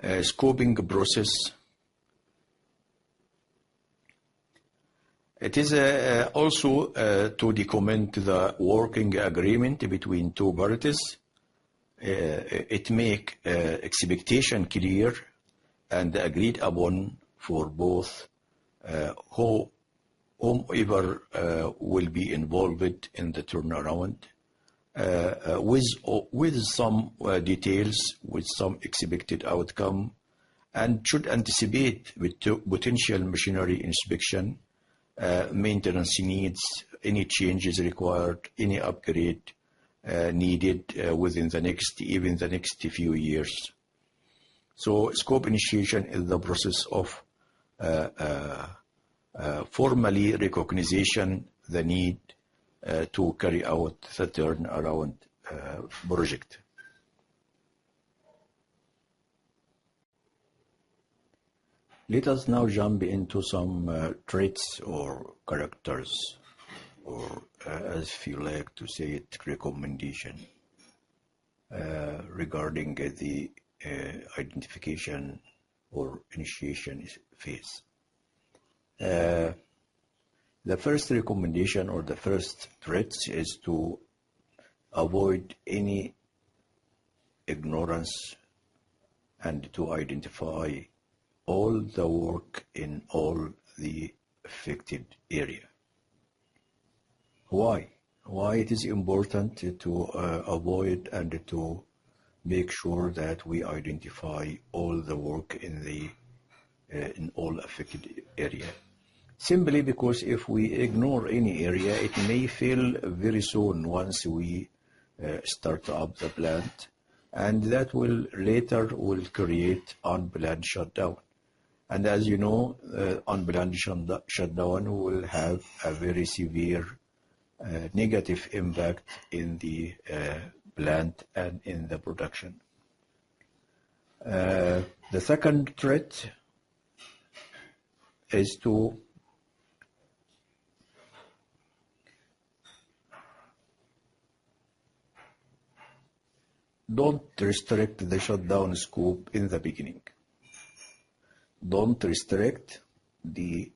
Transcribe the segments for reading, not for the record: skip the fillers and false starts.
Scoping process. It is also to document the working agreement between two parties. It make expectation clear and agreed upon for both whomever will be involved in the turnaround, with some details, with some expected outcome, and should anticipate with potential machinery inspection, maintenance needs, any changes required, any upgrade needed within the next few years. So scope initiation is the process of formally recognition the need to carry out the turnaround project. Let us now jump into some traits or characters, or as you like to say it, recommendation regarding the identification or initiation phase. The first recommendation or the first trait is to avoid any ignorance and to identify all the work in all the affected area. Why? Why it is important to avoid and to make sure that we identify all the work in all affected area? Simply because if we ignore any area, it may fail very soon once we start up the plant, and that will later create unplanned shutdown. And as you know, unplanned shutdown will have a very severe negative impact in the plant and in the production. The second threat is to don't restrict the shutdown scope in the beginning. Don't restrict the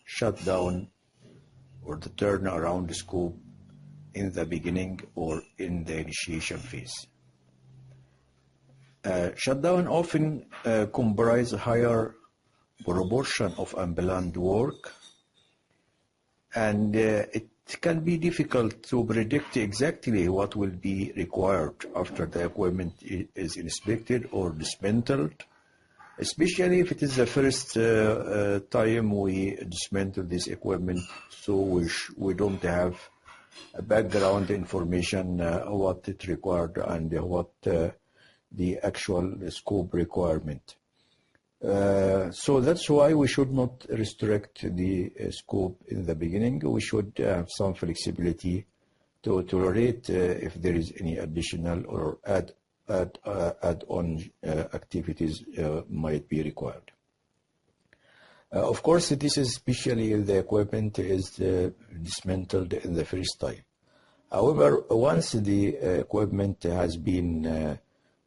shutdown or the turnaround scope in the beginning or in the initiation phase. Shutdown often comprise a higher proportion of unplanned work, and it can be difficult to predict exactly what will be required after the equipment is inspected or dismantled, especially if it is the first time we dismantle this equipment, so we don't have a background information what it required and what the actual scope requirement. So that's why we should not restrict the scope in the beginning. We should have some flexibility to tolerate if there is any additional or add-on activities might be required. Of course, this is especially if the equipment is dismantled in the first time. However, once the equipment has been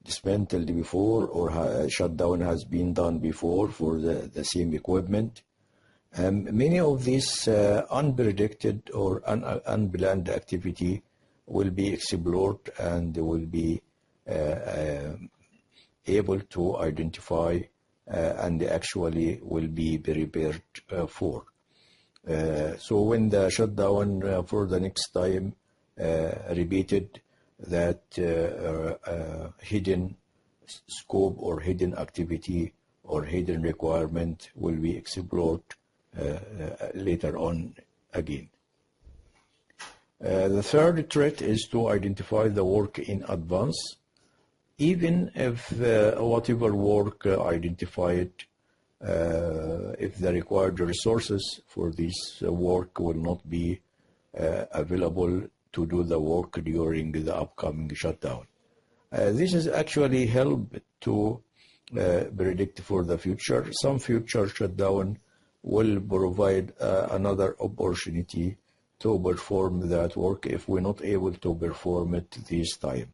dismantled before or shutdown has been done before for the same equipment, many of these unpredicted or unplanned activity will be explored and will be able to identify and actually will be prepared for. So when the shutdown for the next time repeated, that hidden scope or hidden activity or hidden requirement will be explored later on again. The third threat is to identify the work in advance, even if whatever work identified, if the required resources for this work will not be available to do the work during the upcoming shutdown. This is actually help to predict for the future. Some future shutdown will provide another opportunity to perform that work if we're not able to perform it this time.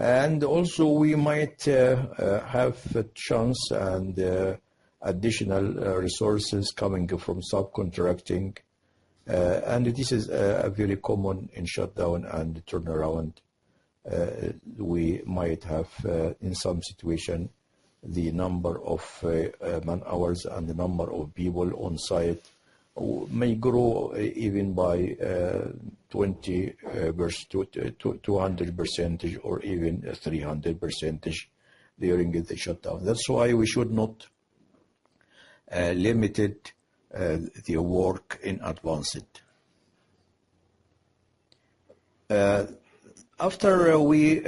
And also we might have a chance and additional resources coming from subcontracting. And this is very common in shutdown and turnaround. We might have, in some situation, the number of man hours and the number of people on site may grow even by 200% or even 300% during the shutdown. That's why we should not limit the work in advance. After we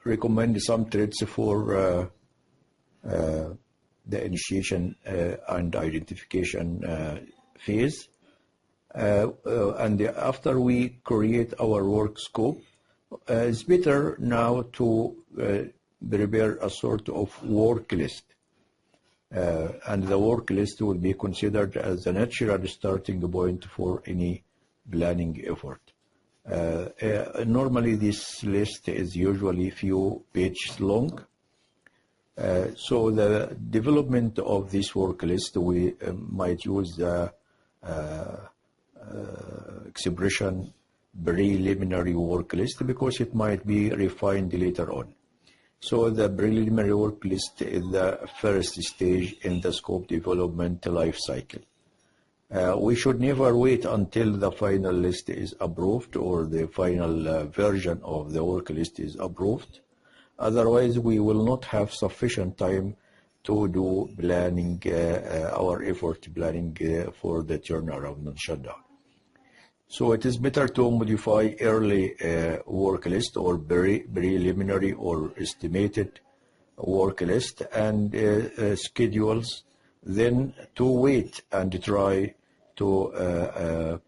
recommend some traits for the initiation and identification phase, and after we create our work scope, it's better now to prepare a sort of work list. And the work list will be considered as a natural starting point for any planning effort. Normally this list is usually few pages long. So the development of this work list, we might use the expression preliminary work list because it might be refined later on. So the preliminary work list is the first stage in the scope development life cycle. We should never wait until the final list is approved or the final version of the work list is approved. Otherwise, we will not have sufficient time to do planning, our effort planning for the turnaround and shutdown. So it is better to modify early work list or preliminary or estimated work list and schedules, then to wait and try to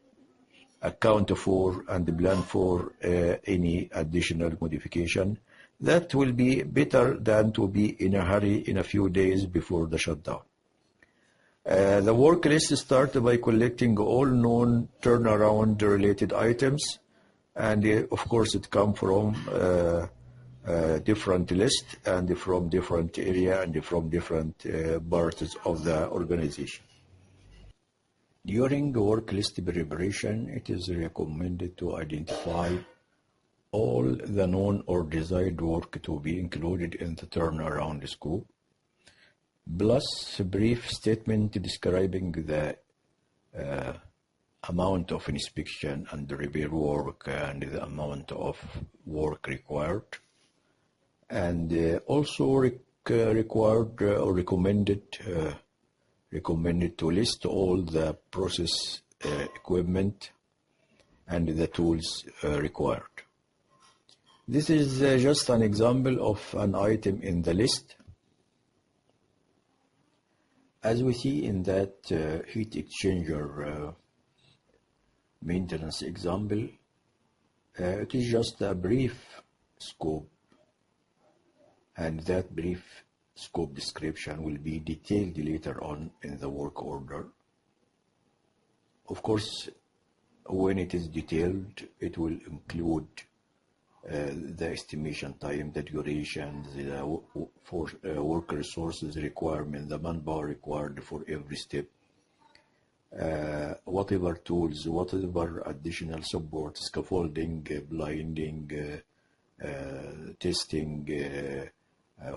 account for and plan for any additional modification. That will be better than to be in a hurry in a few days before the shutdown. The work list starts by collecting all known turnaround related items, and of course it comes from different lists and from different area and from different parts of the organization. During work list preparation, it is recommended to identify all the known or desired work to be included in the turnaround scope, plus a brief statement describing the amount of inspection and repair work and the amount of work required, and also required or recommended to list all the process equipment and the tools required. This is just an example of an item in the list. As we see in that heat exchanger maintenance example, it is just a brief scope, and that brief scope description will be detailed later on in the work order. Of course, when it is detailed, it will include the estimation time, the duration, the work resources requirement, the manpower required for every step, whatever tools, whatever additional support, scaffolding, blinding, testing,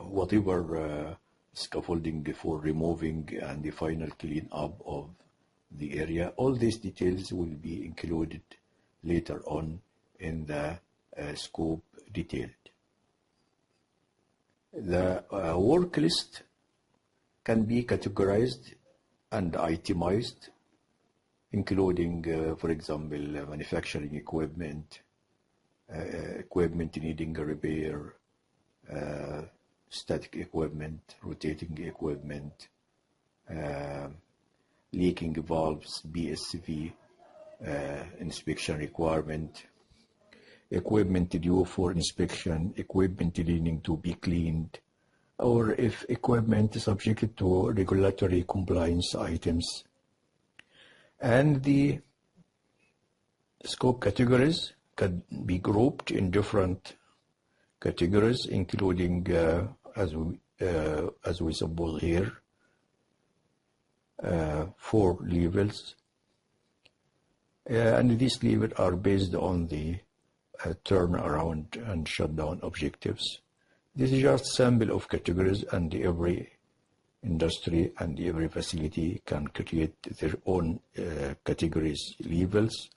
whatever scaffolding for removing and the final clean up of the area. All these details will be included later on in the scope detailed. The work list can be categorized and itemized, including, for example, manufacturing equipment, equipment needing a repair, static equipment, rotating equipment, leaking valves, BSV, inspection requirement, equipment due for inspection, equipment needing to be cleaned, or if equipment is subject to regulatory compliance items. And the scope categories can be grouped in different categories, including as we suppose here, 4 levels, and these levels are based on the turnaround and shutdown objectives. This is just a sample of categories, and every industry and every facility can create their own categories levels.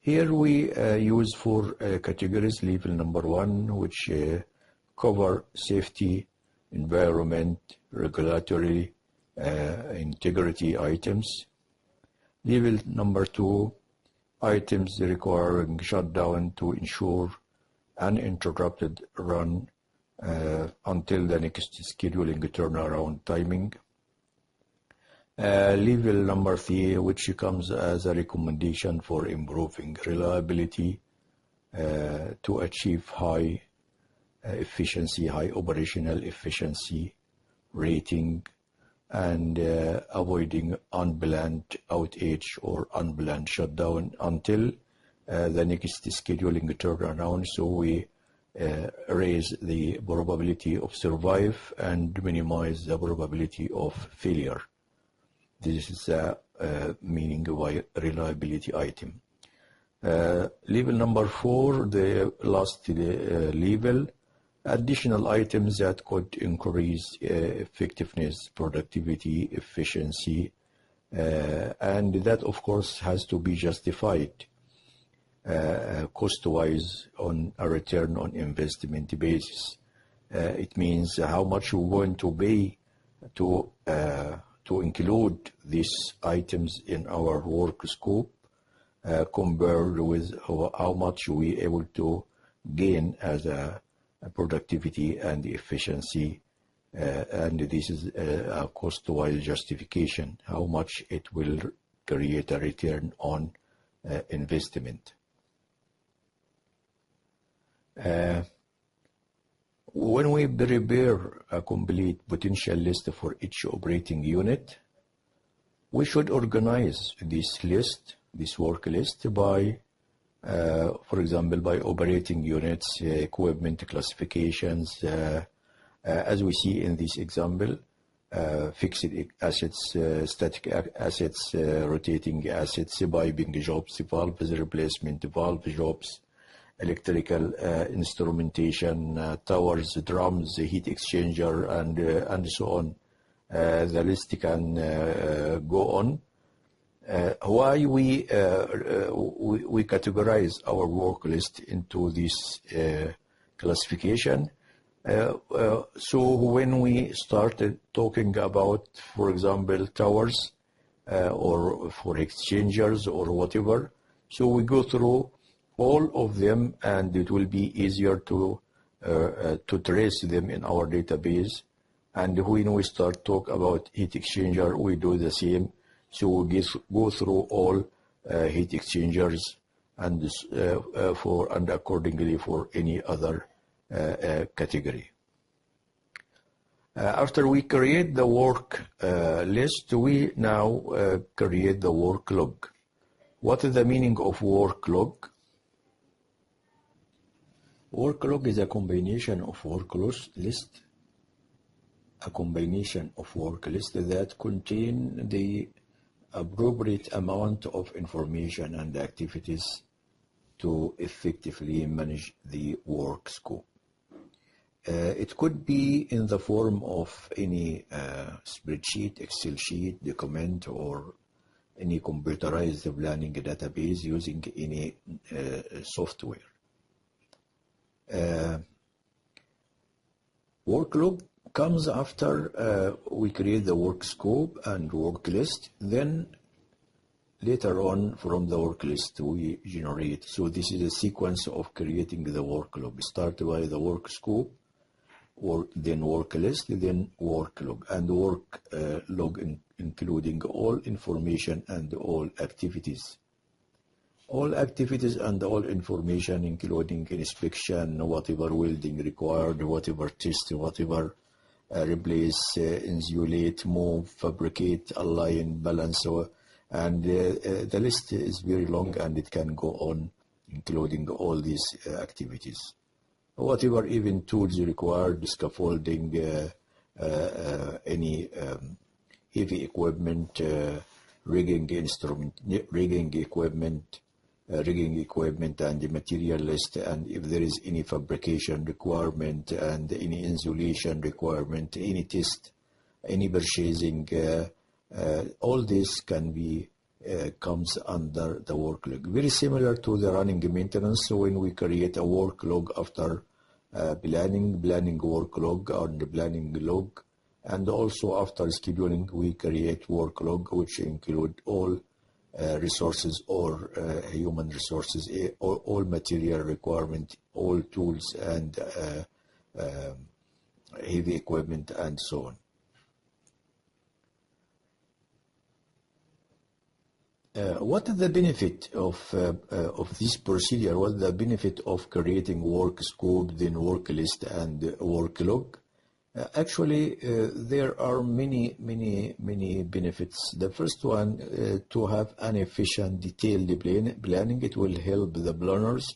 Here we use 4 categories. Level number 1, which cover safety, environment, regulatory, integrity items. Level number 2, items requiring shutdown to ensure uninterrupted run until the next scheduling turnaround timing. Level number 3, which comes as a recommendation for improving reliability to achieve high efficiency, high operational efficiency rating, and avoiding unplanned outage or unplanned shutdown until the next scheduling turnaround. So we raise the probability of survive and minimize the probability of failure. This is the meaning by reliability item. Level number 4, the last level, additional items that could increase effectiveness, productivity, efficiency, and that of course has to be justified cost-wise on a return on investment basis. It means how much we're going to pay to include these items in our work scope compared with how much we able to gain as a productivity and efficiency, and this is a cost-wise justification, how much it will create a return on investment. When we prepare a complete potential list for each operating unit, we should organize this list, this work list, by for example, by operating units, equipment classifications, as we see in this example, fixed assets, static assets, rotating assets, piping jobs, valves replacement, valve jobs, electrical instrumentation, towers, drums, heat exchanger, and so on. The list can go on. Why we categorize our work list into this classification? So when we started talking about, for example, towers or for exchangers or whatever, so we go through all of them, and it will be easier to trace them in our database. And when we start talk about heat exchanger, we do the same. So we go through all heat exchangers and accordingly for any other category. After we create the work list, we now create the work log. What is the meaning of work log? Work log is a combination of work list, that contain the appropriate amount of information and activities to effectively manage the work scope. It could be in the form of any spreadsheet, Excel sheet, document, or any computerized planning database using any software. Work log comes after we create the work scope and work list. Then later on from the work list we generate. So this is a sequence of creating the work log. Start by the work scope, then work list, then work log, and work log including all information and all activities. All activities and all information, including inspection, whatever welding required, whatever test, whatever replace, insulate, move, fabricate, align, balance, and the list is very long and it can go on, including all these activities. whatever even tools required, scaffolding, any heavy equipment, rigging equipment, and the material list, and if there is any fabrication requirement and any insulation requirement, any test, any purchasing, all this can be comes under the work log. Very similar to the running maintenance. So when we create a work log after planning work log on the planning log, and also after scheduling we create work log, which include all resources or human resources, all material requirement, all tools and heavy equipment and so on. What is the benefit of this procedure? What is the benefit of creating work scope, then work list and work log? Actually, there are many benefits. The first one, to have an efficient, detailed planning. It will help the planners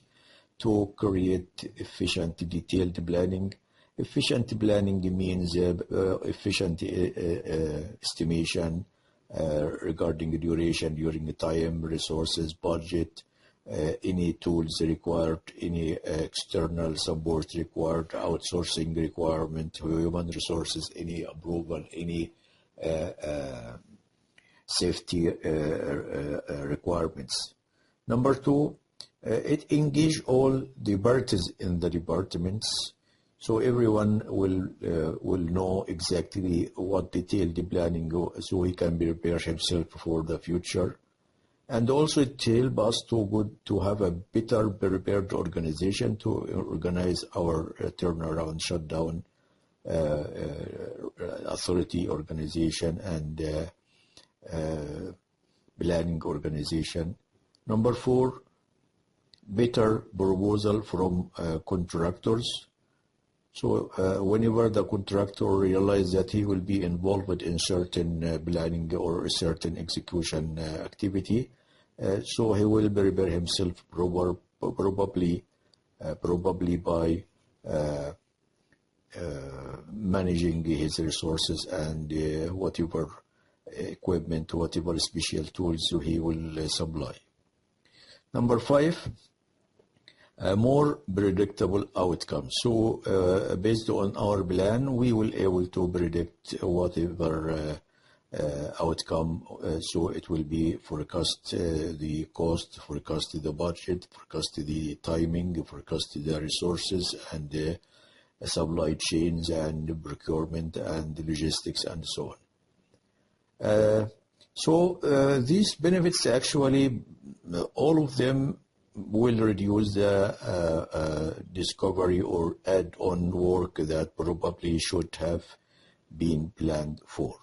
to create efficient, detailed planning. Efficient planning means efficient estimation regarding duration, during the time, resources, budget, any tools required, any external support required, outsourcing requirement, human resources, any approval, any safety requirements. Number two, it engage all the parties in the departments, so everyone will know exactly what detailed planning so he can prepare himself for the future. And also it helps us to have a better prepared organization to organize our turnaround, shutdown, authority organization and planning organization. Number four, better proposal from contractors. So whenever the contractor realizes that he will be involved in certain planning or certain execution activity, so he will prepare himself probably by managing his resources and whatever equipment, whatever special tools he will supply. Number five, a more predictable outcome. So based on our plan, we will able to predict whatever outcome. So it will be forecast the cost, forecast the budget, forecast the timing, forecast the resources and the supply chains and procurement and logistics and so on. So these benefits actually, all of them will reduce the discovery or add-on work that probably should have been planned for.